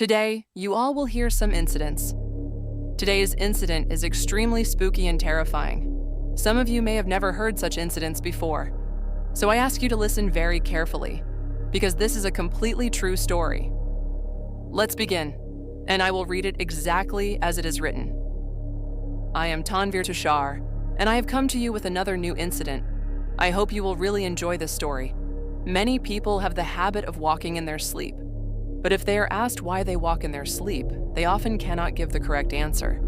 Today, you all will hear some incidents. Today's incident is extremely spooky and terrifying. Some of you may have never heard such incidents before, so I ask you to listen very carefully, because this is a completely true story. Let's begin, and I will read it exactly as it is written. I am Tanvir Tushar, and I have come to you with another new incident. I hope you will really enjoy this story. Many people have the habit of walking in their sleep, but if they are asked why they walk in their sleep, they often cannot give the correct answer.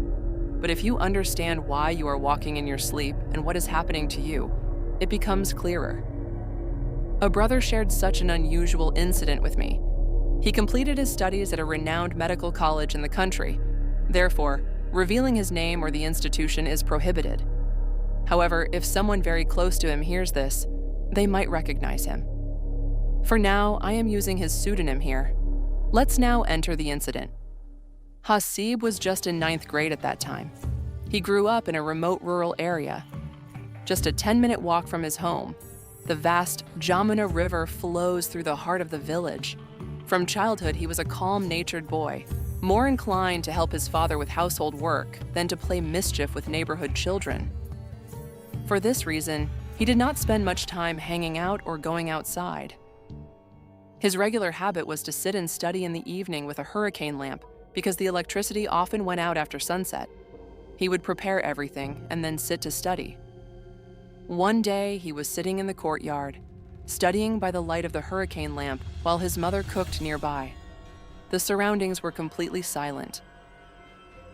But if you understand why you are walking in your sleep and what is happening to you, it becomes clearer. A brother shared such an unusual incident with me. He completed his studies at a renowned medical college in the country. Therefore, revealing his name or the institution is prohibited. However, if someone very close to him hears this, they might recognize him. For now, I am using his pseudonym here. Let's now enter the incident. Hasib was just in 9th grade at that time. He grew up in a remote rural area. Just a 10-minute walk from his home, the vast Jamuna River flows through the heart of the village. From childhood, he was a calm-natured boy, more inclined to help his father with household work than to play mischief with neighborhood children. For this reason, he did not spend much time hanging out or going outside. His regular habit was to sit and study in the evening with a hurricane lamp because the electricity often went out after sunset. He would prepare everything and then sit to study. One day, he was sitting in the courtyard, studying by the light of the hurricane lamp while his mother cooked nearby. The surroundings were completely silent.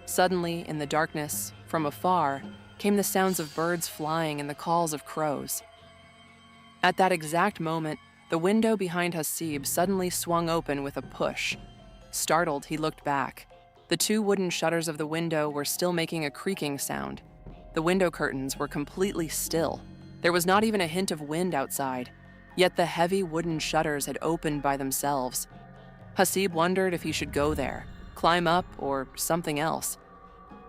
Suddenly, in the darkness, from afar, came the sounds of birds flying and the calls of crows. At that exact moment, the window behind Hasib suddenly swung open with a push. Startled, he looked back. The 2 wooden shutters of the window were still making a creaking sound. The window curtains were completely still. There was not even a hint of wind outside, yet the heavy wooden shutters had opened by themselves. Hasib wondered if he should go there, climb up, or something else.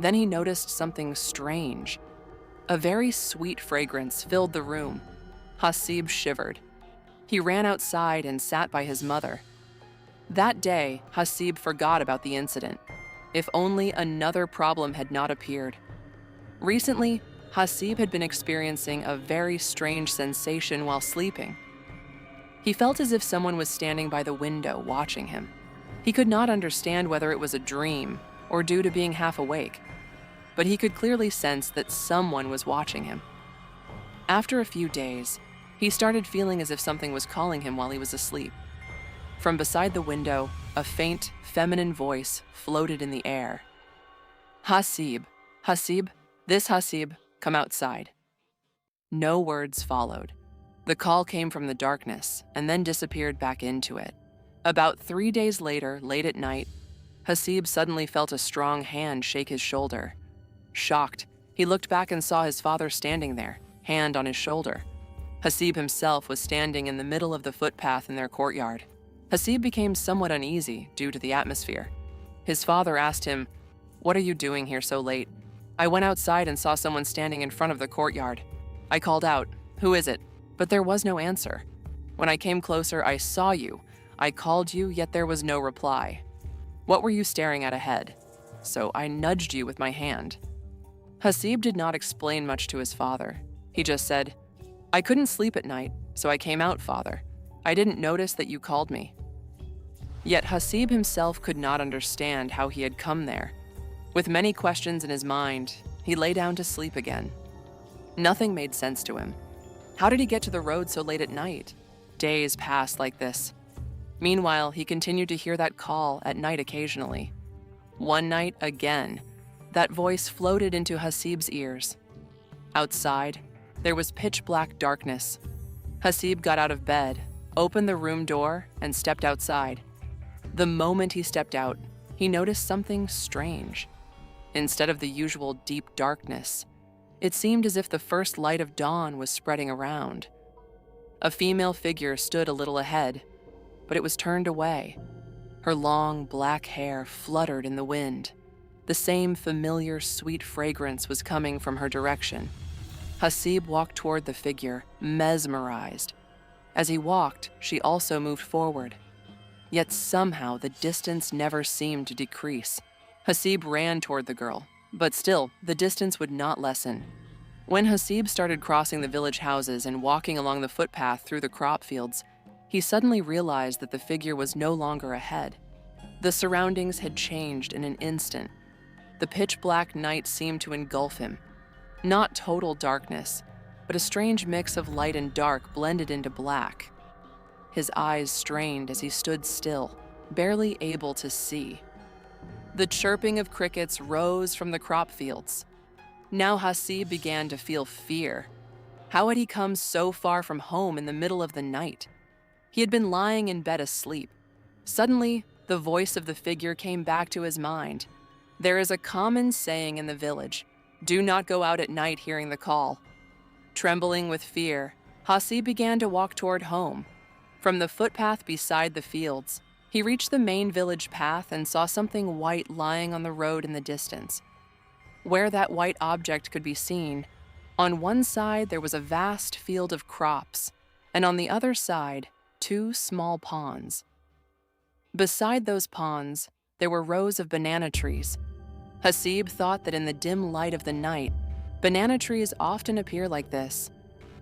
Then he noticed something strange. A very sweet fragrance filled the room. Hasib shivered. He ran outside and sat by his mother. That day, Hasib forgot about the incident. If only another problem had not appeared. Recently, Hasib had been experiencing a very strange sensation while sleeping. He felt as if someone was standing by the window watching him. He could not understand whether it was a dream or due to being half awake, but he could clearly sense that someone was watching him. After a few days, he started feeling as if something was calling him while he was asleep. From beside the window, a faint, feminine voice floated in the air. Hasib, Hasib, this Hasib, come outside. No words followed. The call came from the darkness and then disappeared back into it. About 3 days later, late at night, Hasib suddenly felt a strong hand shake his shoulder. Shocked, he looked back and saw his father standing there, hand on his shoulder. Hasib himself was standing in the middle of the footpath in their courtyard. Hasib became somewhat uneasy due to the atmosphere. His father asked him, "What are you doing here so late?" "I went outside and saw someone standing in front of the courtyard. I called out, 'Who is it?' But there was no answer. When I came closer, I saw you. I called you, yet there was no reply. What were you staring at ahead? So I nudged you with my hand." Hasib did not explain much to his father. He just said, "I couldn't sleep at night, so I came out, father. I didn't notice that you called me." Yet Hasib himself could not understand how he had come there. With many questions in his mind, he lay down to sleep again. Nothing made sense to him. How did he get to the road so late at night? Days passed like this. Meanwhile, he continued to hear that call at night occasionally. One night, again, that voice floated into Hasib's ears. Outside, there was pitch-black darkness. Hasib got out of bed, opened the room door, and stepped outside. The moment he stepped out, he noticed something strange. Instead of the usual deep darkness, it seemed as if the first light of dawn was spreading around. A female figure stood a little ahead, but it was turned away. Her long black hair fluttered in the wind. The same familiar sweet fragrance was coming from her direction. Hasib walked toward the figure, mesmerized. As he walked, she also moved forward. Yet somehow the distance never seemed to decrease. Hasib ran toward the girl, but still, the distance would not lessen. When Hasib started crossing the village houses and walking along the footpath through the crop fields, he suddenly realized that the figure was no longer ahead. The surroundings had changed in an instant. The pitch-black night seemed to engulf him. Not total darkness, but a strange mix of light and dark blended into black. His eyes strained as he stood still, barely able to see. The chirping of crickets rose from the crop fields. Now Hasib began to feel fear. How had he come so far from home in the middle of the night? He had been lying in bed asleep. Suddenly, the voice of the figure came back to his mind. There is a common saying in the village, "Do not go out at night hearing the call." Trembling with fear, Hasib began to walk toward home. From the footpath beside the fields, he reached the main village path and saw something white lying on the road in the distance. Where that white object could be seen, on one side there was a vast field of crops, and on the other side, 2 small ponds. Beside those ponds, there were rows of banana trees. Hasib thought that in the dim light of the night, banana trees often appear like this.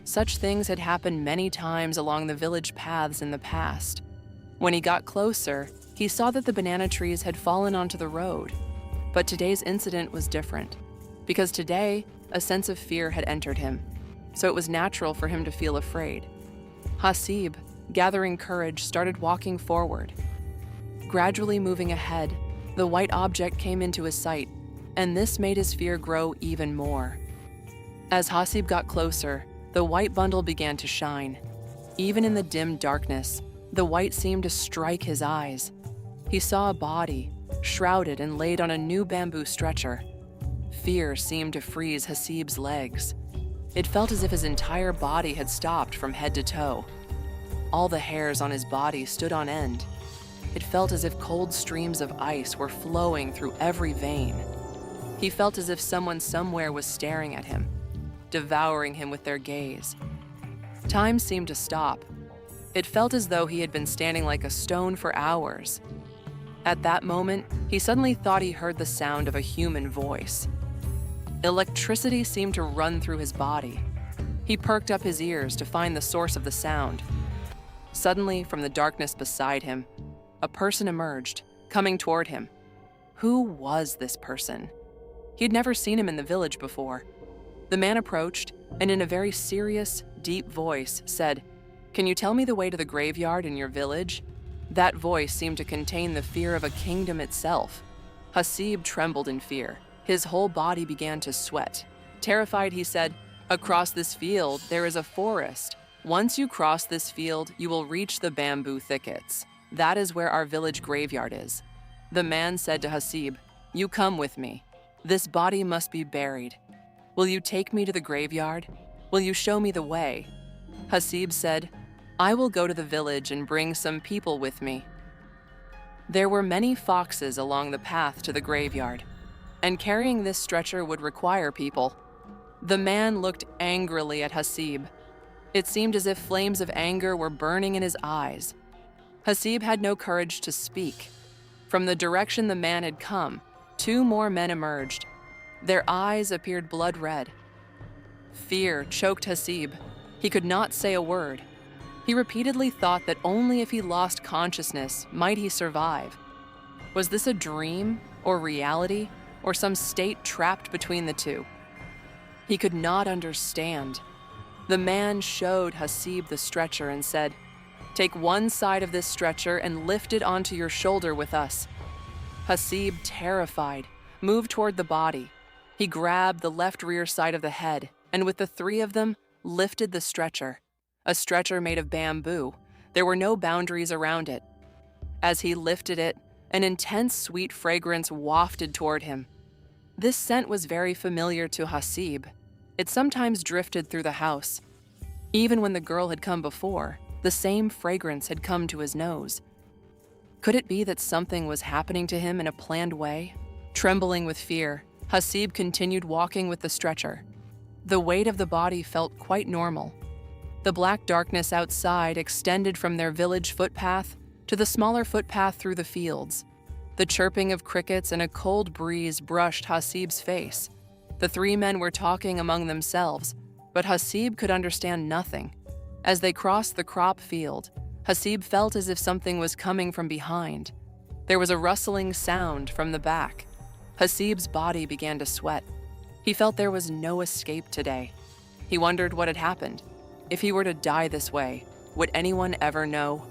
Such things had happened many times along the village paths in the past. When he got closer, he saw that the banana trees had fallen onto the road. But today's incident was different, because today, a sense of fear had entered him, so it was natural for him to feel afraid. Hasib, gathering courage, started walking forward. Gradually moving ahead, the white object came into his sight, and this made his fear grow even more. As Hasib got closer, the white bundle began to shine. Even in the dim darkness, the white seemed to strike his eyes. He saw a body, shrouded and laid on a new bamboo stretcher. Fear seemed to freeze Hasib's legs. It felt as if his entire body had stopped from head to toe. All the hairs on his body stood on end. It felt as if cold streams of ice were flowing through every vein. He felt as if someone somewhere was staring at him, devouring him with their gaze. Time seemed to stop. It felt as though he had been standing like a stone for hours. At that moment, he suddenly thought he heard the sound of a human voice. Electricity seemed to run through his body. He perked up his ears to find the source of the sound. Suddenly, from the darkness beside him, a person emerged, coming toward him. Who was this person? He had never seen him in the village before. The man approached, and in a very serious, deep voice said, "Can you tell me the way to the graveyard in your village?" That voice seemed to contain the fear of a kingdom itself. Hasib trembled in fear. His whole body began to sweat. Terrified, he said, "Across this field, there is a forest. Once you cross this field, you will reach the bamboo thickets. That is where our village graveyard is." The man said to Hasib, "You come with me. This body must be buried. Will you take me to the graveyard? Will you show me the way?" Hasib said, "I will go to the village and bring some people with me." There were many foxes along the path to the graveyard, and carrying this stretcher would require people. The man looked angrily at Hasib. It seemed as if flames of anger were burning in his eyes. Hasib had no courage to speak. From the direction the man had come, 2 more men emerged. Their eyes appeared blood red. Fear choked Hasib. He could not say a word. He repeatedly thought that only if he lost consciousness might he survive. Was this a dream or reality or some state trapped between the two? He could not understand. The man showed Hasib the stretcher and said, "Take one side of this stretcher and lift it onto your shoulder with us." Hasib, terrified, moved toward the body. He grabbed the left rear side of the head and with the 3 of them, lifted the stretcher. A stretcher made of bamboo. There were no boundaries around it. As he lifted it, an intense sweet fragrance wafted toward him. This scent was very familiar to Hasib. It sometimes drifted through the house. Even when the girl had come before, the same fragrance had come to his nose. Could it be that something was happening to him in a planned way? Trembling with fear, Hasib continued walking with the stretcher. The weight of the body felt quite normal. The black darkness outside extended from their village footpath to the smaller footpath through the fields. The chirping of crickets and a cold breeze brushed Hasib's face. The three men were talking among themselves, but Hasib could understand nothing. As they crossed the crop field, Hasib felt as if something was coming from behind. There was a rustling sound from the back. Hasib's body began to sweat. He felt there was no escape today. He wondered what had happened. If he were to die this way, would anyone ever know?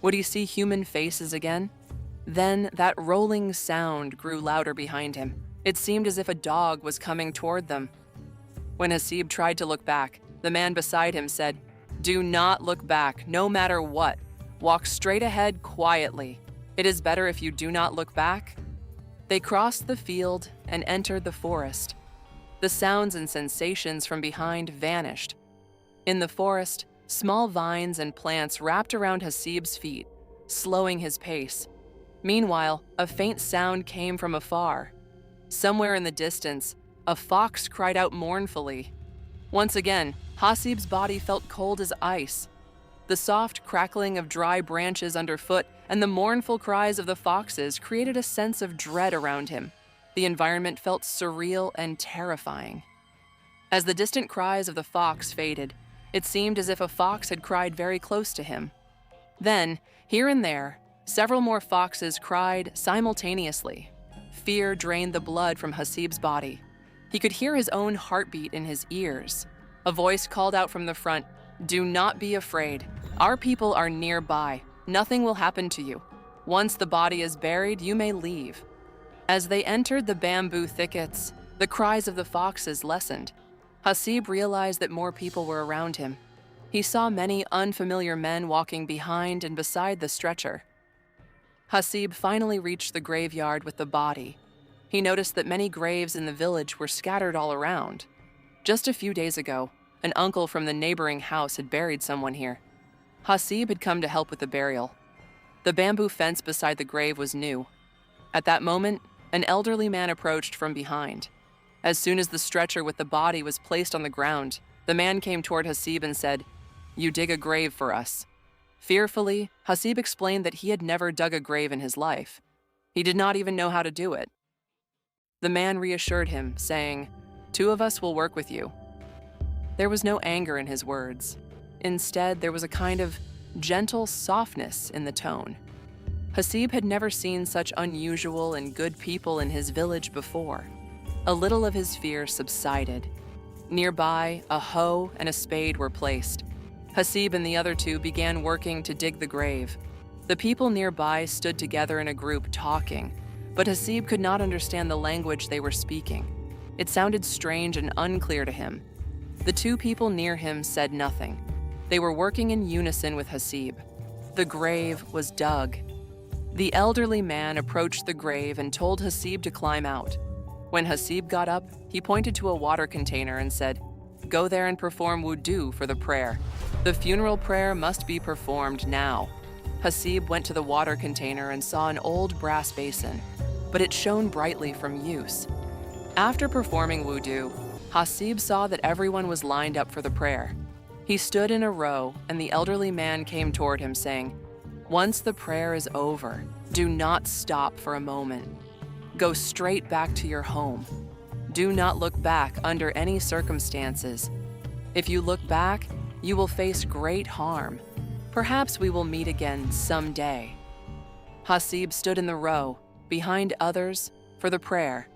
Would he see human faces again? Then that rolling sound grew louder behind him. It seemed as if a dog was coming toward them. When Hasib tried to look back, the man beside him said, "Do not look back, no matter what. Walk straight ahead quietly. It is better if you do not look back." They crossed the field and entered the forest. The sounds and sensations from behind vanished. In the forest, small vines and plants wrapped around Hasib's feet, slowing his pace. Meanwhile, a faint sound came from afar. Somewhere in the distance, a fox cried out mournfully. Once again, Hasib's body felt cold as ice. The soft crackling of dry branches underfoot and the mournful cries of the foxes created a sense of dread around him. The environment felt surreal and terrifying. As the distant cries of the fox faded, it seemed as if a fox had cried very close to him. Then, here and there, several more foxes cried simultaneously. Fear drained the blood from Hasib's body. He could hear his own heartbeat in his ears. A voice called out from the front, "Do not be afraid. Our people are nearby. Nothing will happen to you. Once the body is buried, you may leave." As they entered the bamboo thickets, the cries of the foxes lessened. Hasib realized that more people were around him. He saw many unfamiliar men walking behind and beside the stretcher. Hasib finally reached the graveyard with the body. He noticed that many graves in the village were scattered all around. Just a few days ago, an uncle from the neighboring house had buried someone here. Hasib had come to help with the burial. The bamboo fence beside the grave was new. At that moment, an elderly man approached from behind. As soon as the stretcher with the body was placed on the ground, the man came toward Hasib and said, "You dig a grave for us." Fearfully, Hasib explained that he had never dug a grave in his life. He did not even know how to do it. The man reassured him, saying, "2 of us will work with you." There was no anger in his words. Instead, there was a kind of gentle softness in the tone. Hasib had never seen such unusual and good people in his village before. A little of his fear subsided. Nearby, a hoe and a spade were placed. Hasib and the other 2 began working to dig the grave. The people nearby stood together in a group talking, but Hasib could not understand the language they were speaking. It sounded strange and unclear to him. The 2 people near him said nothing. They were working in unison with Hasib. The grave was dug. The elderly man approached the grave and told Hasib to climb out. When Hasib got up, he pointed to a water container and said, "Go there and perform wudu for the prayer. The funeral prayer must be performed now." Hasib went to the water container and saw an old brass basin, but it shone brightly from use. After performing wudu, Hasib saw that everyone was lined up for the prayer. He stood in a row, and the elderly man came toward him, saying, "Once the prayer is over, do not stop for a moment. Go straight back to your home. Do not look back under any circumstances. If you look back, you will face great harm. Perhaps we will meet again someday." Hasib stood in the row, behind others, for the prayer.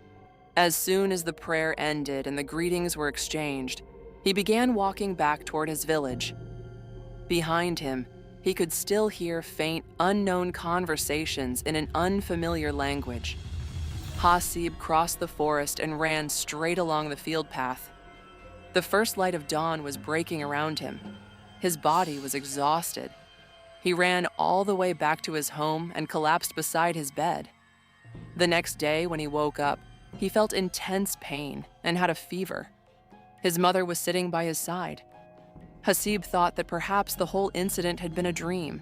As soon as the prayer ended and the greetings were exchanged, he began walking back toward his village. Behind him, he could still hear faint, unknown conversations in an unfamiliar language. Hasib crossed the forest and ran straight along the field path. The first light of dawn was breaking around him. His body was exhausted. He ran all the way back to his home and collapsed beside his bed. The next day, when he woke up, he felt intense pain and had a fever. His mother was sitting by his side. Hasib thought that perhaps the whole incident had been a dream,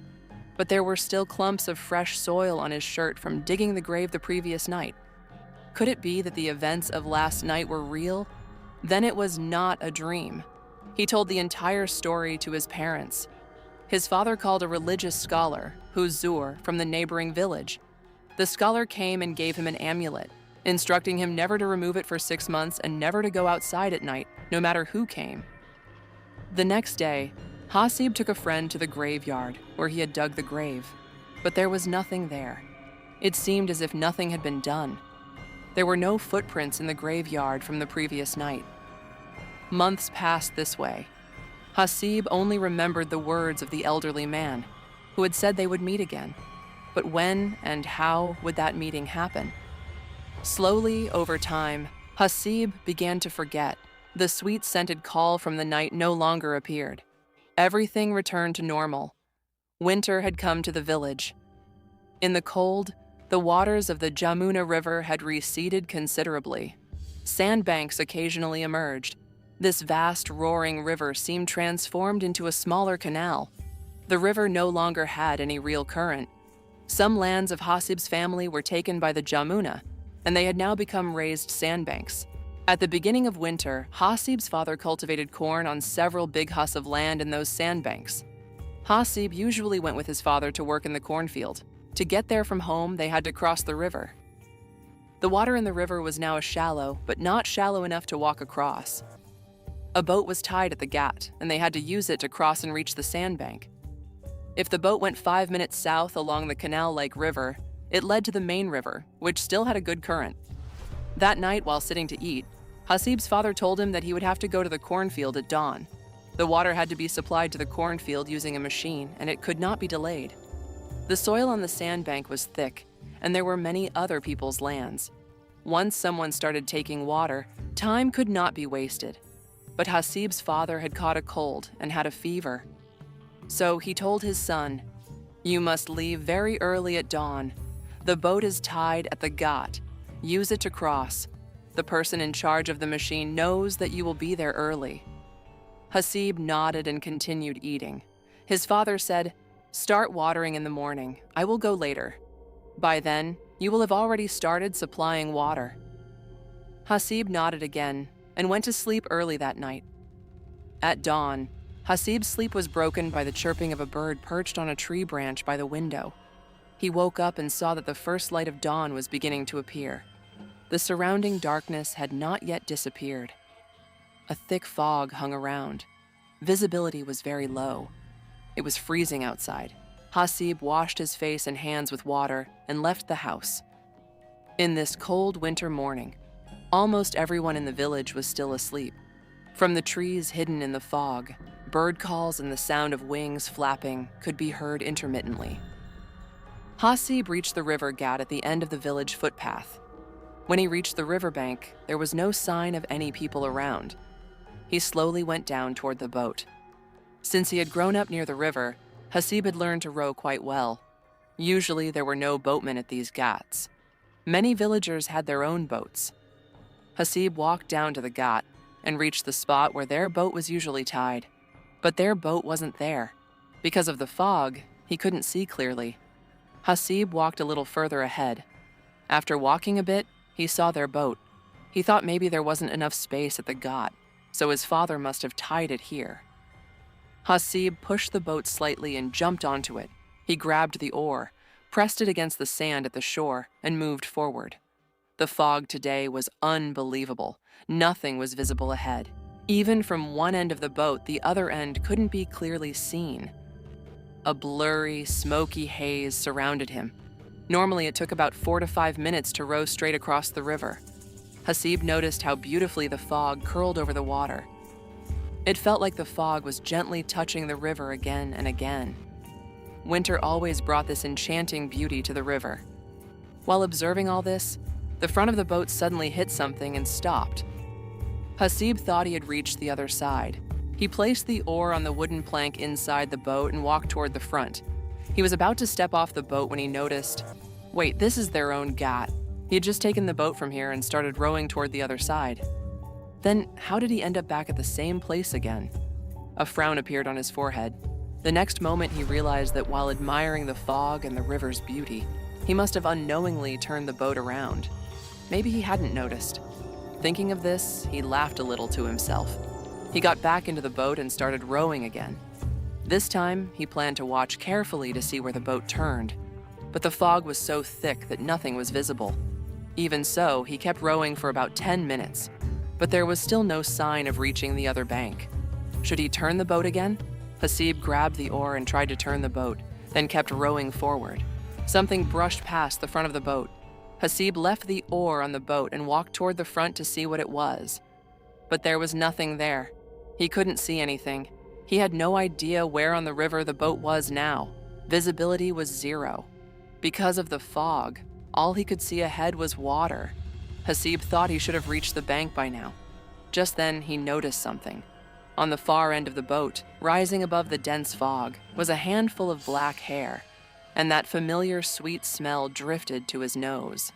but there were still clumps of fresh soil on his shirt from digging the grave the previous night. Could it be that the events of last night were real? Then it was not a dream. He told the entire story to his parents. His father called a religious scholar, Huzur, from the neighboring village. The scholar came and gave him an amulet, instructing him never to remove it for 6 months and never to go outside at night, no matter who came. The next day, Hasib took a friend to the graveyard where he had dug the grave, but there was nothing there. It seemed as if nothing had been done. There were no footprints in the graveyard from the previous night. Months passed this way. Hasib only remembered the words of the elderly man, who had said they would meet again. But when and how would that meeting happen? Slowly, over time, Hasib began to forget. The sweet-scented call from the night no longer appeared. Everything returned to normal. Winter had come to the village. In the cold, the waters of the Jamuna River had receded considerably. Sandbanks occasionally emerged. This vast, roaring river seemed transformed into a smaller canal. The river no longer had any real current. Some lands of Hasib's family were taken by the Jamuna, and they had now become raised sandbanks. At the beginning of winter, Hasib's father cultivated corn on several big husks of land in those sandbanks. Hasib usually went with his father to work in the cornfield. To get there from home, they had to cross the river. The water in the river was now shallow, but not shallow enough to walk across. A boat was tied at the ghat, and they had to use it to cross and reach the sandbank. If the boat went 5 minutes south along the canal-like river, it led to the main river, which still had a good current. That night, while sitting to eat, Hasib's father told him that he would have to go to the cornfield at dawn. The water had to be supplied to the cornfield using a machine, and it could not be delayed. The soil on the sandbank was thick, and there were many other people's lands. Once someone started taking water, time could not be wasted. But Hasib's father had caught a cold and had a fever. So he told his son, "You must leave very early at dawn. The boat is tied at the ghat. Use it to cross. The person in charge of the machine knows that you will be there early." Hasib nodded and continued eating. His father said, "Start watering in the morning. I will go later. By then, you will have already started supplying water." Hasib nodded again and went to sleep early that night. At dawn, Hasib's sleep was broken by the chirping of a bird perched on a tree branch by the window. He woke up and saw that the first light of dawn was beginning to appear. The surrounding darkness had not yet disappeared. A thick fog hung around. Visibility was very low. It was freezing outside. Hasib washed his face and hands with water and left the house. In this cold winter morning, almost everyone in the village was still asleep. From the trees hidden in the fog, bird calls and the sound of wings flapping could be heard intermittently. Hasib reached the river ghat at the end of the village footpath. When he reached the riverbank, there was no sign of any people around. He slowly went down toward the boat. Since he had grown up near the river, Hasib had learned to row quite well. Usually there were no boatmen at these ghats. Many villagers had their own boats. Hasib walked down to the ghat and reached the spot where their boat was usually tied. But their boat wasn't there. Because of the fog, he couldn't see clearly. Hasib walked a little further ahead. After walking a bit, he saw their boat. He thought maybe there wasn't enough space at the ghat, so his father must have tied it here. Hasib pushed the boat slightly and jumped onto it. He grabbed the oar, pressed it against the sand at the shore, and moved forward. The fog today was unbelievable. Nothing was visible ahead. Even from one end of the boat, the other end couldn't be clearly seen. A blurry, smoky haze surrounded him. Normally, it took about 4 to 5 minutes to row straight across the river. Hasib noticed how beautifully the fog curled over the water. It felt like the fog was gently touching the river again and again. Winter always brought this enchanting beauty to the river. While observing all this, the front of the boat suddenly hit something and stopped. Hasib thought he had reached the other side. He placed the oar on the wooden plank inside the boat and walked toward the front. He was about to step off the boat when he noticed, wait, this is their own ghat. He had just taken the boat from here and started rowing toward the other side. Then, how did he end up back at the same place again? A frown appeared on his forehead. The next moment, he realized that while admiring the fog and the river's beauty, he must have unknowingly turned the boat around. Maybe he hadn't noticed. Thinking of this, he laughed a little to himself. He got back into the boat and started rowing again. This time, he planned to watch carefully to see where the boat turned, but the fog was so thick that nothing was visible. Even so, he kept rowing for about 10 minutes, but there was still no sign of reaching the other bank. Should he turn the boat again? Hasib grabbed the oar and tried to turn the boat, then kept rowing forward. Something brushed past the front of the boat. Hasib left the oar on the boat and walked toward the front to see what it was. But there was nothing there. He couldn't see anything. He had no idea where on the river the boat was now. Visibility was zero. Because of the fog, all he could see ahead was water. Hasib thought he should have reached the bank by now. Just then, he noticed something. On the far end of the boat, rising above the dense fog, was a handful of black hair, and that familiar sweet smell drifted to his nose.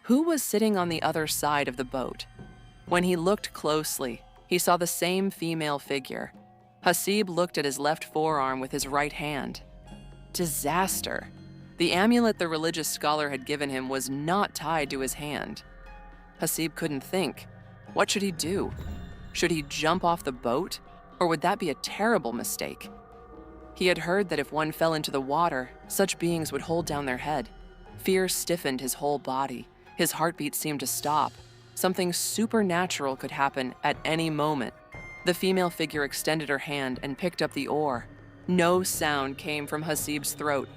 Who was sitting on the other side of the boat? When he looked closely, he saw the same female figure. Hasib looked at his left forearm with his right hand. Disaster. The amulet the religious scholar had given him was not tied to his hand. Hasib couldn't think. What should he do? Should he jump off the boat? Or would that be a terrible mistake? He had heard that if one fell into the water, such beings would hold down their head. Fear stiffened his whole body. His heartbeat seemed to stop. Something supernatural could happen at any moment. The female figure extended her hand and picked up the oar. No sound came from Hasib's throat,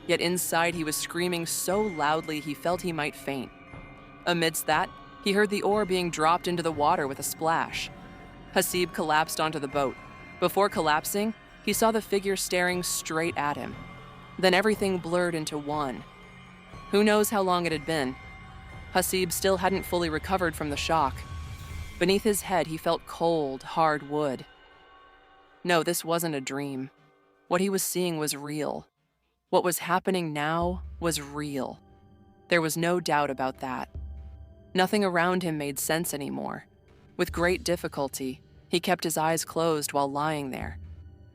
yet inside he was screaming so loudly he felt he might faint. Amidst that, he heard the oar being dropped into the water with a splash. Hasib collapsed onto the boat. Before collapsing, he saw the figure staring straight at him. Then everything blurred into one. Who knows how long it had been? Hasib still hadn't fully recovered from the shock. Beneath his head, he felt cold, hard wood. No, this wasn't a dream. What he was seeing was real. What was happening now was real. There was no doubt about that. Nothing around him made sense anymore. With great difficulty, he kept his eyes closed while lying there.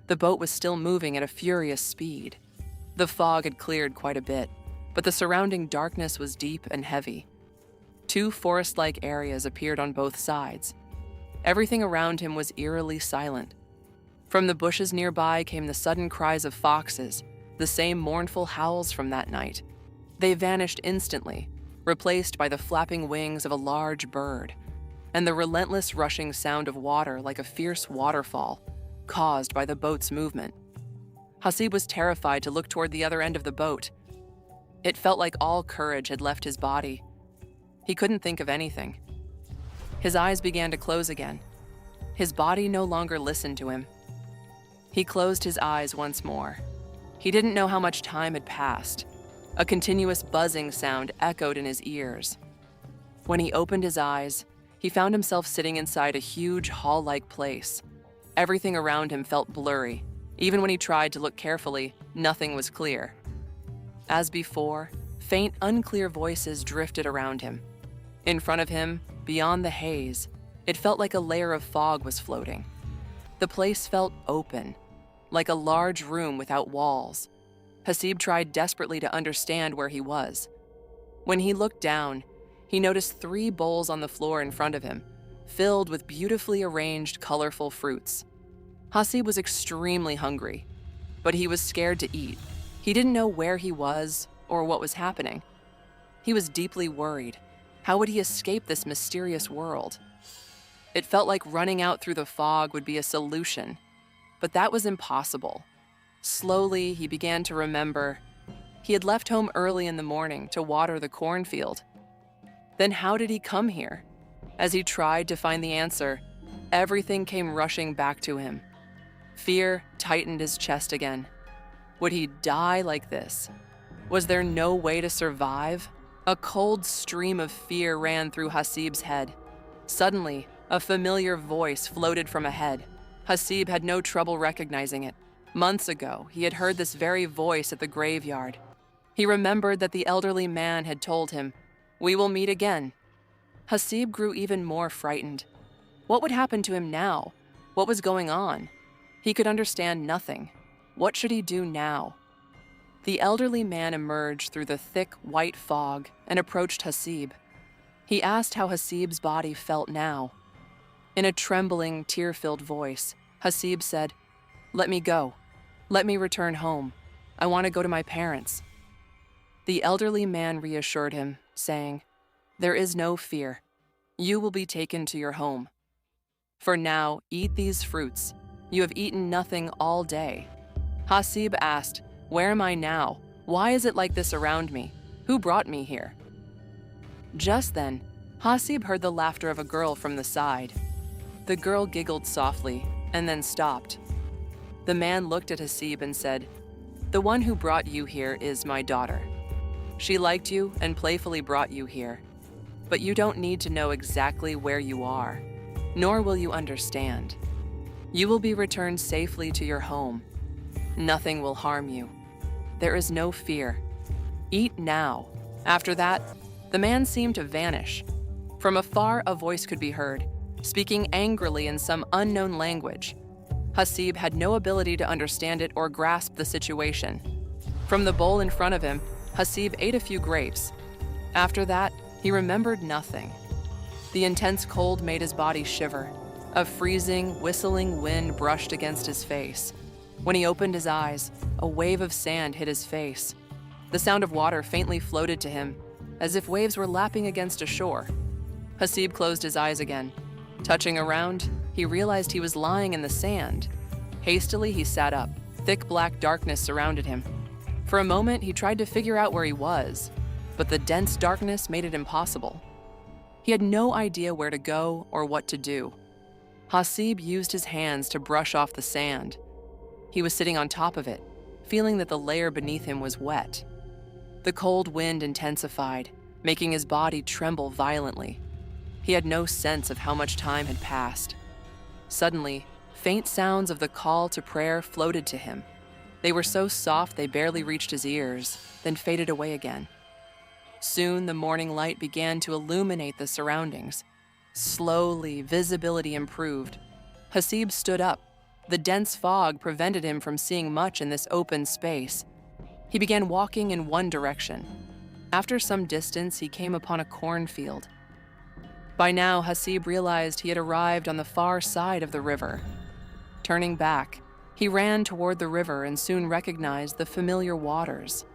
The boat was still moving at a furious speed. The fog had cleared quite a bit, but the surrounding darkness was deep and heavy. Two forest-like areas appeared on both sides. Everything around him was eerily silent. From the bushes nearby came the sudden cries of foxes, the same mournful howls from that night. They vanished instantly, replaced by the flapping wings of a large bird, and the relentless rushing sound of water like a fierce waterfall, caused by the boat's movement. Hasib was terrified to look toward the other end of the boat. It felt like all courage had left his body. He couldn't think of anything. His eyes began to close again. His body no longer listened to him. He closed his eyes once more. He didn't know how much time had passed. A continuous buzzing sound echoed in his ears. When he opened his eyes, he found himself sitting inside a huge hall-like place. Everything around him felt blurry. Even when he tried to look carefully, nothing was clear. As before, faint, unclear voices drifted around him. In front of him, beyond the haze, it felt like a layer of fog was floating. The place felt open, like a large room without walls. Hasib tried desperately to understand where he was. When he looked down, he noticed 3 bowls on the floor in front of him, filled with beautifully arranged, colorful fruits. Hasib was extremely hungry, but he was scared to eat. He didn't know where he was or what was happening. He was deeply worried. How would he escape this mysterious world? It felt like running out through the fog would be a solution, but that was impossible. Slowly, he began to remember. He had left home early in the morning to water the cornfield. Then how did he come here? As he tried to find the answer, everything came rushing back to him. Fear tightened his chest again. Would he die like this? Was there no way to survive? A cold stream of fear ran through Hasib's head. Suddenly, a familiar voice floated from ahead. Hasib had no trouble recognizing it. Months ago, he had heard this very voice at the graveyard. He remembered that the elderly man had told him, "We will meet again." Hasib grew even more frightened. What would happen to him now? What was going on? He could understand nothing. What should he do now? The elderly man emerged through the thick, white fog and approached Hasib. He asked how Hasib's body felt now. In a trembling, tear-filled voice, Hasib said, "Let me go. Let me return home. I want to go to my parents." The elderly man reassured him, saying, "There is no fear. You will be taken to your home. For now, eat these fruits. You have eaten nothing all day." Hasib asked, "Where am I now? Why is it like this around me? Who brought me here?" Just then, Hasib heard the laughter of a girl from the side. The girl giggled softly and then stopped. The man looked at Hasib and said, "The one who brought you here is my daughter. She liked you and playfully brought you here. But you don't need to know exactly where you are, nor will you understand. You will be returned safely to your home. Nothing will harm you. There is no fear. Eat now." After that, the man seemed to vanish. From afar, a voice could be heard, speaking angrily in some unknown language. Hasib had no ability to understand it or grasp the situation. From the bowl in front of him, Hasib ate a few grapes. After that, he remembered nothing. The intense cold made his body shiver. A freezing, whistling wind brushed against his face. When he opened his eyes, a wave of sand hit his face. The sound of water faintly floated to him, as if waves were lapping against a shore. Hasib closed his eyes again. Touching around, he realized he was lying in the sand. Hastily, he sat up. Thick black darkness surrounded him. For a moment, he tried to figure out where he was, but the dense darkness made it impossible. He had no idea where to go or what to do. Hasib used his hands to brush off the sand. He was sitting on top of it, feeling that the layer beneath him was wet. The cold wind intensified, making his body tremble violently. He had no sense of how much time had passed. Suddenly, faint sounds of the call to prayer floated to him. They were so soft they barely reached his ears, then faded away again. Soon, the morning light began to illuminate the surroundings. Slowly, visibility improved. Hasib stood up. The dense fog prevented him from seeing much in this open space. He began walking in one direction. After some distance, he came upon a cornfield. By now, Hasib realized he had arrived on the far side of the river. Turning back, he ran toward the river and soon recognized the familiar waters.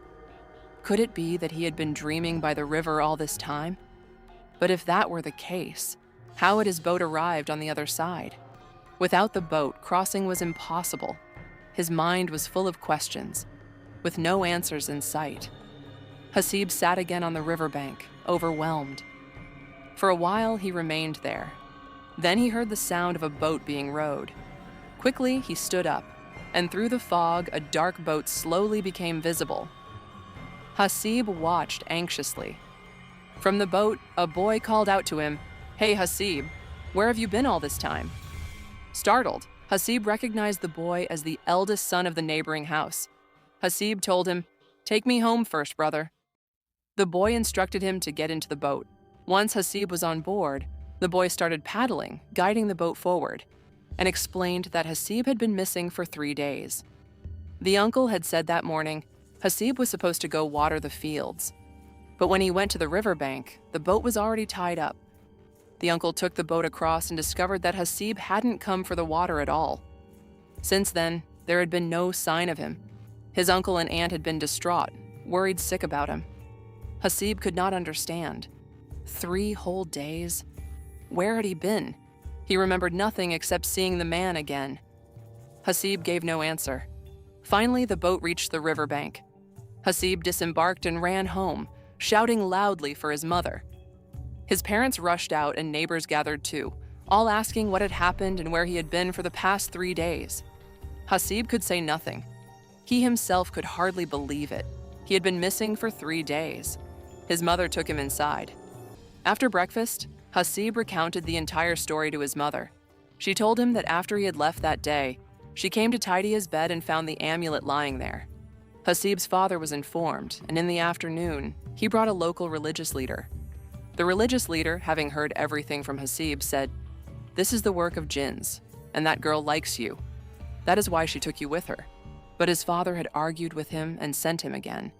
Could it be that he had been dreaming by the river all this time? But if that were the case, how had his boat arrived on the other side? Without the boat, crossing was impossible. His mind was full of questions, with no answers in sight. Hasib sat again on the riverbank, overwhelmed. For a while, he remained there. Then he heard the sound of a boat being rowed. Quickly, he stood up, and through the fog, a dark boat slowly became visible. Hasib watched anxiously. From the boat, a boy called out to him, "Hey, Hasib, where have you been all this time?" Startled, Hasib recognized the boy as the eldest son of the neighboring house. Hasib told him, "Take me home first, brother." The boy instructed him to get into the boat. Once Hasib was on board, the boy started paddling, guiding the boat forward, and explained that Hasib had been missing for 3 days. The uncle had said that morning Hasib was supposed to go water the fields. But when he went to the riverbank, the boat was already tied up. The uncle took the boat across and discovered that Hasib hadn't come for the water at all. Since then, there had been no sign of him. His uncle and aunt had been distraught, worried sick about him. Hasib could not understand. 3 whole days? Where had he been? He remembered nothing except seeing the man again. Hasib gave no answer. Finally, the boat reached the riverbank. Hasib disembarked and ran home, shouting loudly for his mother. His parents rushed out and neighbors gathered too, all asking what had happened and where he had been for the past 3 days. Hasib could say nothing. He himself could hardly believe it. He had been missing for 3 days. His mother took him inside. After breakfast, Hasib recounted the entire story to his mother. She told him that after he had left that day, she came to tidy his bed and found the amulet lying there. Hasib's father was informed, and in the afternoon, he brought a local religious leader. The religious leader, having heard everything from Hasib, said, "This is the work of jinns, and that girl likes you. That is why she took you with her." But his father had argued with him and sent him again.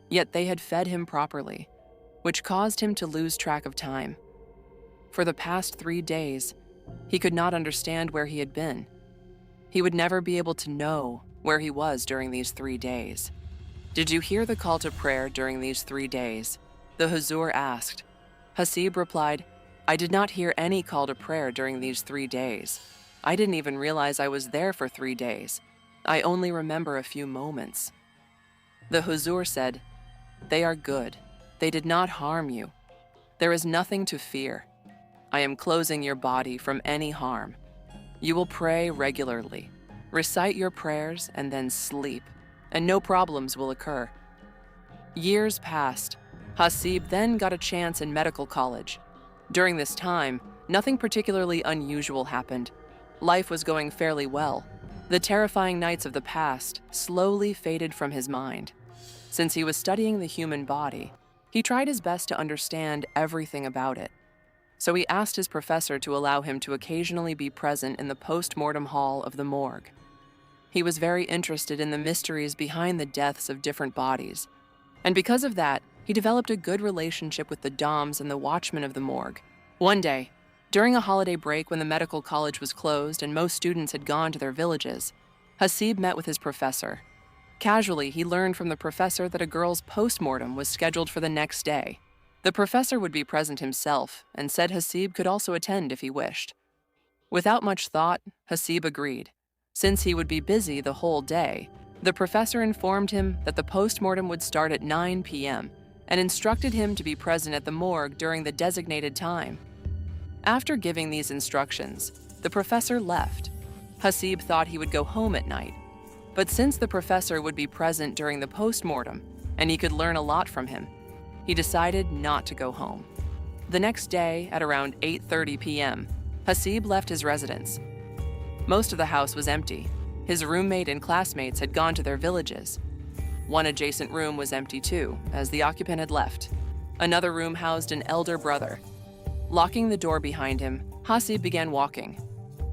Yet they had fed him properly, which caused him to lose track of time. For the past 3 days, he could not understand where he had been. He would never be able to know where he was during these 3 days. "Did you hear the call to prayer during these 3 days?" the Huzzur asked. Hasib replied, "I did not hear any call to prayer during these 3 days. I didn't even realize I was there for 3 days. I only remember a few moments." The Huzzur said, "They are good. They did not harm you. There is nothing to fear. I am closing your body from any harm. You will pray regularly, recite your prayers, and then sleep, and no problems will occur." Years passed. Hasib then got a chance in medical college. During this time, nothing particularly unusual happened. Life was going fairly well. The terrifying nights of the past slowly faded from his mind. Since he was studying the human body, he tried his best to understand everything about it. So he asked his professor to allow him to occasionally be present in the post-mortem hall of the morgue. He was very interested in the mysteries behind the deaths of different bodies, and because of that, he developed a good relationship with the doms and the watchmen of the morgue. One day, during a holiday break when the medical college was closed and most students had gone to their villages, Hasib met with his professor. Casually, he learned from the professor that a girl's post-mortem was scheduled for the next day. The professor would be present himself and said Hasib could also attend if he wished. Without much thought, Hasib agreed. Since he would be busy the whole day, the professor informed him that the post-mortem would start at 9 p.m. and instructed him to be present at the morgue during the designated time. After giving these instructions, the professor left. Hasib thought he would go home at night, but since the professor would be present during the post-mortem and he could learn a lot from him, he decided not to go home. The next day, at around 8:30 p.m., Hasib left his residence. Most of the house was empty. His roommate and classmates had gone to their villages. One adjacent room was empty too, as the occupant had left. Another room housed an elder brother. Locking the door behind him, Hasib began walking.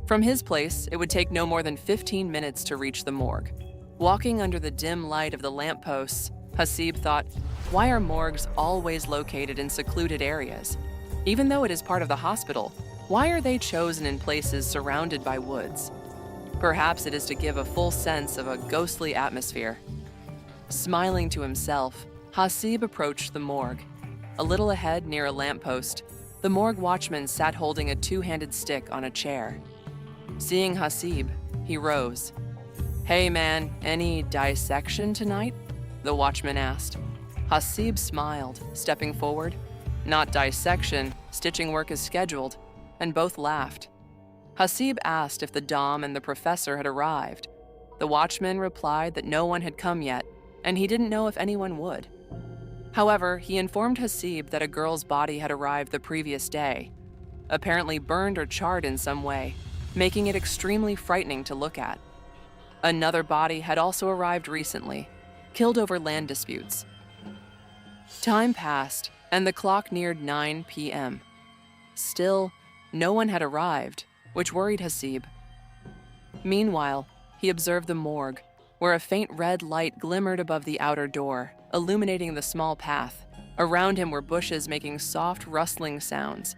From his place, it would take no more than 15 minutes to reach the morgue. Walking under the dim light of the lampposts, Hasib thought, why are morgues always located in secluded areas? Even though it is part of the hospital, why are they chosen in places surrounded by woods? Perhaps it is to give a full sense of a ghostly atmosphere. Smiling to himself, Hasib approached the morgue. A little ahead, near a lamppost, the morgue watchman sat holding a two-handed stick on a chair. Seeing Hasib, he rose. "Hey man, any dissection tonight?" the watchman asked. Hasib smiled, stepping forward. "Not dissection, stitching work is scheduled," and both laughed. Hasib asked if the dom and the professor had arrived. The watchman replied that no one had come yet, and he didn't know if anyone would. However, he informed Hasib that a girl's body had arrived the previous day, apparently burned or charred in some way, making it extremely frightening to look at. Another body had also arrived recently, killed over land disputes. Time passed, and the clock neared 9 p.m. Still, no one had arrived, which worried Hasib. Meanwhile, he observed the morgue, where a faint red light glimmered above the outer door, illuminating the small path. Around him were bushes making soft, rustling sounds.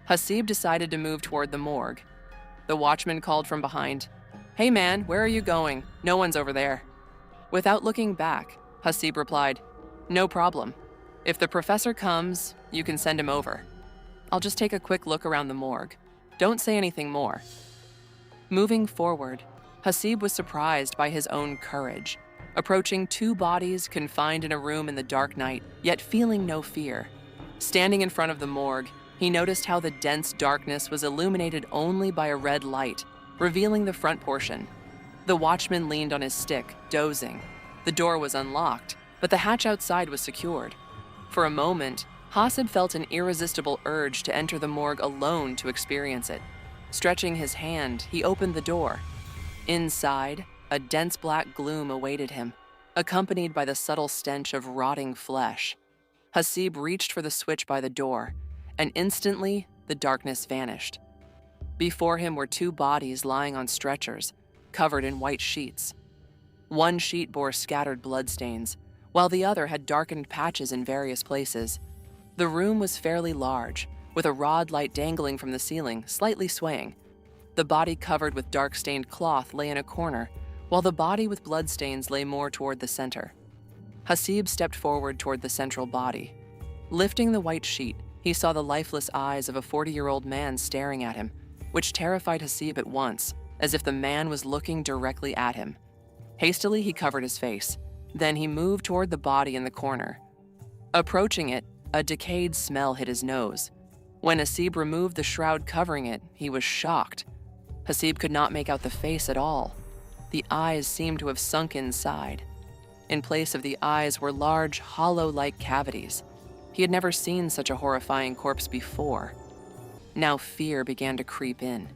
Hasib decided to move toward the morgue. The watchman called from behind, "Hey man, where are you going? No one's over there." Without looking back, Hasib replied, "No problem. If the professor comes, you can send him over. I'll just take a quick look around the morgue. Don't say anything more." Moving forward, Hasib was surprised by his own courage, approaching two bodies confined in a room in the dark night, yet feeling no fear. Standing in front of the morgue, he noticed how the dense darkness was illuminated only by a red light, revealing the front portion. The watchman leaned on his stick, dozing. The door was unlocked, but the hatch outside was secured. For a moment, Hasib felt an irresistible urge to enter the morgue alone to experience it. Stretching his hand, he opened the door. Inside, a dense black gloom awaited him, accompanied by the subtle stench of rotting flesh. Hasib reached for the switch by the door, and instantly, the darkness vanished. Before him were two bodies lying on stretchers, covered in white sheets. One sheet bore scattered bloodstains, while the other had darkened patches in various places. The room was fairly large, with a rod light dangling from the ceiling, slightly swaying. The body covered with dark-stained cloth lay in a corner, while the body with bloodstains lay more toward the center. Hasib stepped forward toward the central body. Lifting the white sheet, he saw the lifeless eyes of a 40-year-old man staring at him, which terrified Hasib at once, as if the man was looking directly at him. Hastily, he covered his face. Then he moved toward the body in the corner. Approaching it, a decayed smell hit his nose. When Hasib removed the shroud covering it, he was shocked. Hasib could not make out the face at all. The eyes seemed to have sunk inside. In place of the eyes were large, hollow-like cavities. He had never seen such a horrifying corpse before. Now fear began to creep in.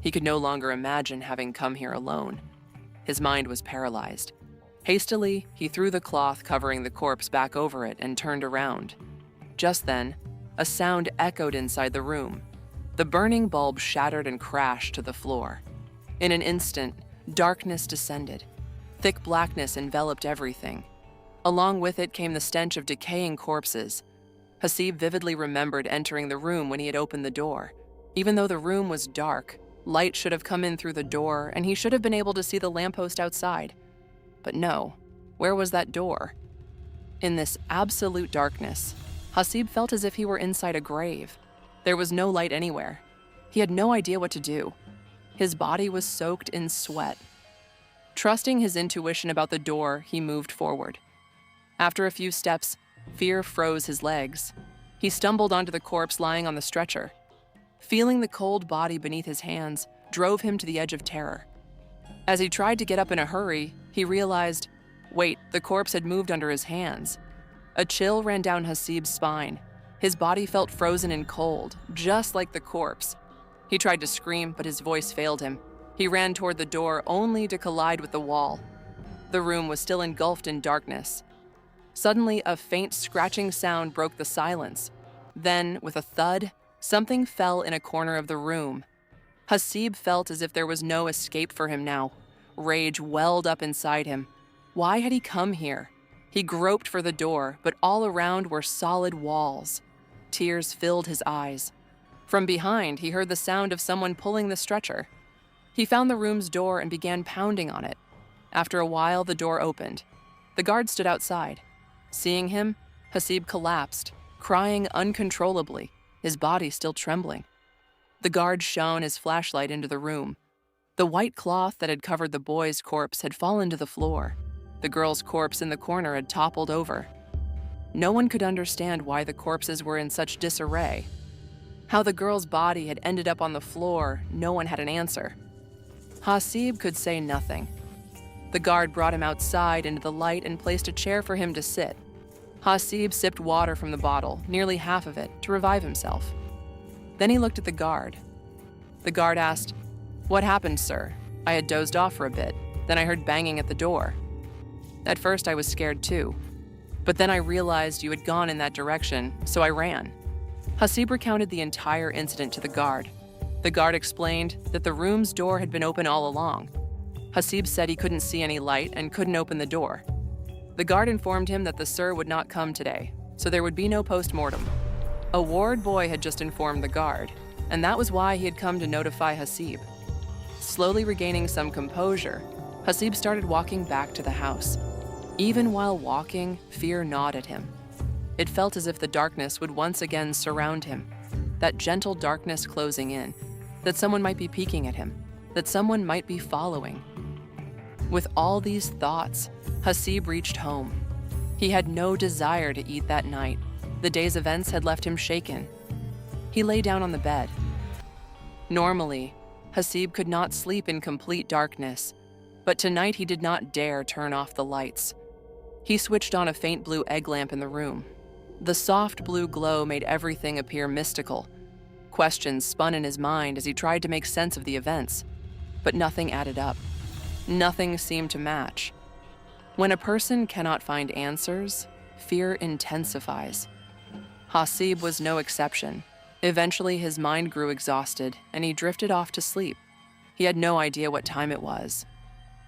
He could no longer imagine having come here alone. His mind was paralyzed. Hastily, he threw the cloth covering the corpse back over it and turned around. Just then, a sound echoed inside the room. The burning bulb shattered and crashed to the floor. In an instant, darkness descended. Thick blackness enveloped everything. Along with it came the stench of decaying corpses. Hasib vividly remembered entering the room when he had opened the door. Even though the room was dark, light should have come in through the door, and he should have been able to see the lamppost outside. But no, where was that door? In this absolute darkness, Hasib felt as if he were inside a grave. There was no light anywhere. He had no idea what to do. His body was soaked in sweat. Trusting his intuition about the door, he moved forward. After a few steps, fear froze his legs. He stumbled onto the corpse lying on the stretcher. Feeling the cold body beneath his hands drove him to the edge of terror. As he tried to get up in a hurry, he realized, wait, the corpse had moved under his hands. A chill ran down Hasib's spine. His body felt frozen and cold, just like the corpse. He tried to scream, but his voice failed him. He ran toward the door only to collide with the wall. The room was still engulfed in darkness. Suddenly, a faint scratching sound broke the silence. Then, with a thud, something fell in a corner of the room. Hasib felt as if there was no escape for him now. Rage welled up inside him. Why had he come here? He groped for the door, but all around were solid walls. Tears filled his eyes. From behind, he heard the sound of someone pulling the stretcher. He found the room's door and began pounding on it. After a while, the door opened. The guard stood outside. Seeing him, Hasib collapsed, crying uncontrollably, his body still trembling. The guard shone his flashlight into the room. The white cloth that had covered the boy's corpse had fallen to the floor. The girl's corpse in the corner had toppled over. No one could understand why the corpses were in such disarray. How the girl's body had ended up on the floor, no one had an answer. Hasib could say nothing. The guard brought him outside into the light and placed a chair for him to sit. Hasib sipped water from the bottle, nearly half of it, to revive himself. Then he looked at the guard. The guard asked, "What happened, sir? I had dozed off for a bit. Then I heard banging at the door. At first I was scared too. But then I realized you had gone in that direction, so I ran." Hasib recounted the entire incident to the guard. The guard explained that the room's door had been open all along. Hasib said he couldn't see any light and couldn't open the door. The guard informed him that the sir would not come today, so there would be no post-mortem. A ward boy had just informed the guard, and that was why he had come to notify Hasib. Slowly regaining some composure, Hasib started walking back to the house. Even while walking, fear gnawed at him. It felt as if the darkness would once again surround him, that gentle darkness closing in, that someone might be peeking at him, that someone might be following. With all these thoughts, Hasib reached home. He had no desire to eat that night. The day's events had left him shaken. He lay down on the bed. Normally, Hasib could not sleep in complete darkness, but tonight he did not dare turn off the lights. He switched on a faint blue egg lamp in the room. The soft blue glow made everything appear mystical. Questions spun in his mind as he tried to make sense of the events, but nothing added up. Nothing seemed to match. When a person cannot find answers, fear intensifies. Hasib was no exception. Eventually, his mind grew exhausted, and he drifted off to sleep. He had no idea what time it was.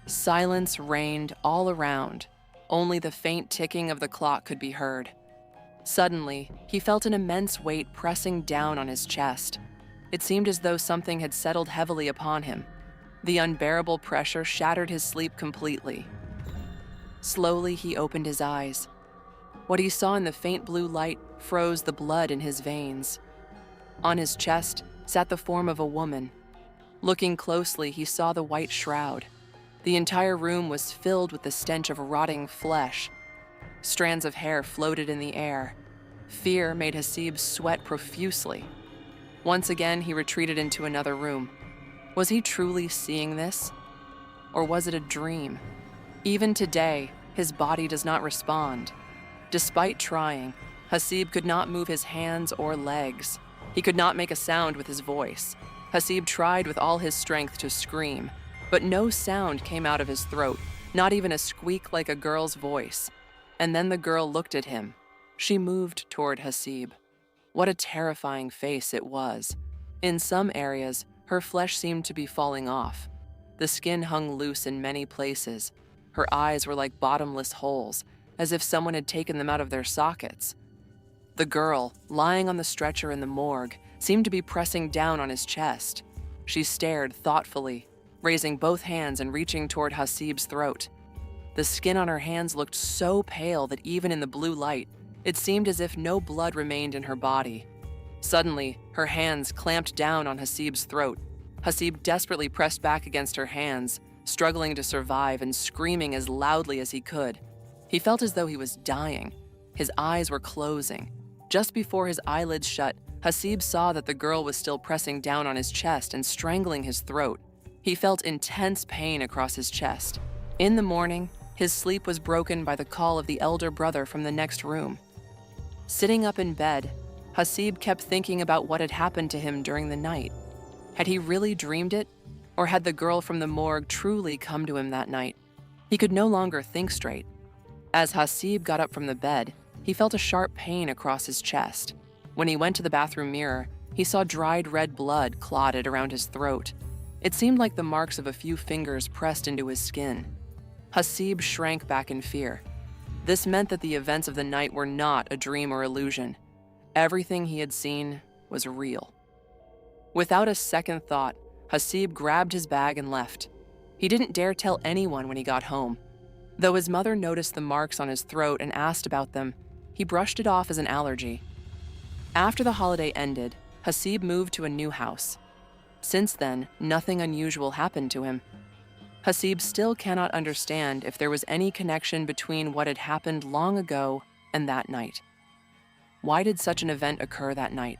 Silence reigned all around. Only the faint ticking of the clock could be heard. Suddenly, he felt an immense weight pressing down on his chest. It seemed as though something had settled heavily upon him. The unbearable pressure shattered his sleep completely. Slowly, he opened his eyes. What he saw in the faint blue light froze the blood in his veins. On his chest sat the form of a woman. Looking closely, he saw the white shroud. The entire room was filled with the stench of rotting flesh. Strands of hair floated in the air. Fear made Hasib sweat profusely. Once again, he retreated into another room. Was he truly seeing this? Or was it a dream? Even today, his body does not respond. Despite trying, Hasib could not move his hands or legs. He could not make a sound with his voice. Hasib tried with all his strength to scream, but no sound came out of his throat, not even a squeak like a girl's voice. And then the girl looked at him. She moved toward Hasib. What a terrifying face it was. In some areas, her flesh seemed to be falling off. The skin hung loose in many places. Her eyes were like bottomless holes, as if someone had taken them out of their sockets. The girl, lying on the stretcher in the morgue, seemed to be pressing down on his chest. She stared thoughtfully, raising both hands and reaching toward Hasib's throat. The skin on her hands looked so pale that even in the blue light, it seemed as if no blood remained in her body. Suddenly, her hands clamped down on Hasib's throat. Hasib desperately pressed back against her hands, struggling to survive and screaming as loudly as he could. He felt as though he was dying. His eyes were closing. Just before his eyelids shut, Hasib saw that the girl was still pressing down on his chest and strangling his throat. He felt intense pain across his chest. In the morning, his sleep was broken by the call of the elder brother from the next room. Sitting up in bed, Hasib kept thinking about what had happened to him during the night. Had he really dreamed it? Or had the girl from the morgue truly come to him that night? He could no longer think straight. As Hasib got up from the bed, he felt a sharp pain across his chest. When he went to the bathroom mirror, he saw dried red blood clotted around his throat. It seemed like the marks of a few fingers pressed into his skin. Hasib shrank back in fear. This meant that the events of the night were not a dream or illusion. Everything he had seen was real. Without a second thought, Hasib grabbed his bag and left. He didn't dare tell anyone when he got home. Though his mother noticed the marks on his throat and asked about them, he brushed it off as an allergy. After the holiday ended, Hasib moved to a new house. Since then, nothing unusual happened to him. Hasib still cannot understand if there was any connection between what had happened long ago and that night. Why did such an event occur that night?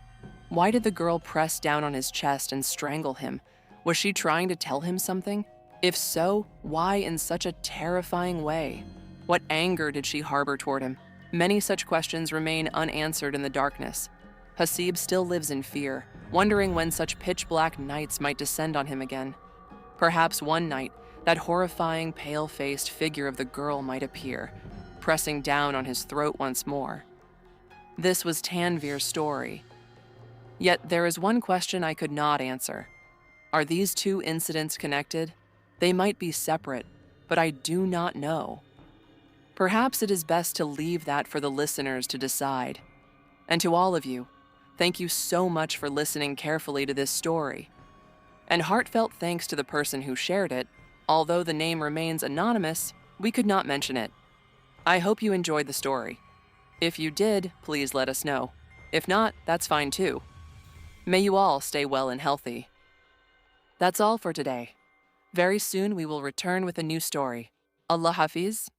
Why did the girl press down on his chest and strangle him? Was she trying to tell him something? If so, why in such a terrifying way? What anger did she harbor toward him? Many such questions remain unanswered in the darkness. Hasib still lives in fear, wondering when such pitch-black nights might descend on him again. Perhaps one night, that horrifying, pale-faced figure of the girl might appear, pressing down on his throat once more. This was Tanvir's story. Yet there is one question I could not answer. Are these two incidents connected? They might be separate, but I do not know. Perhaps it is best to leave that for the listeners to decide. And to all of you, thank you so much for listening carefully to this story. And heartfelt thanks to the person who shared it. Although the name remains anonymous, we could not mention it. I hope you enjoyed the story. If you did, please let us know. If not, that's fine too. May you all stay well and healthy. That's all for today. Very soon we will return with a new story. Allah Hafiz.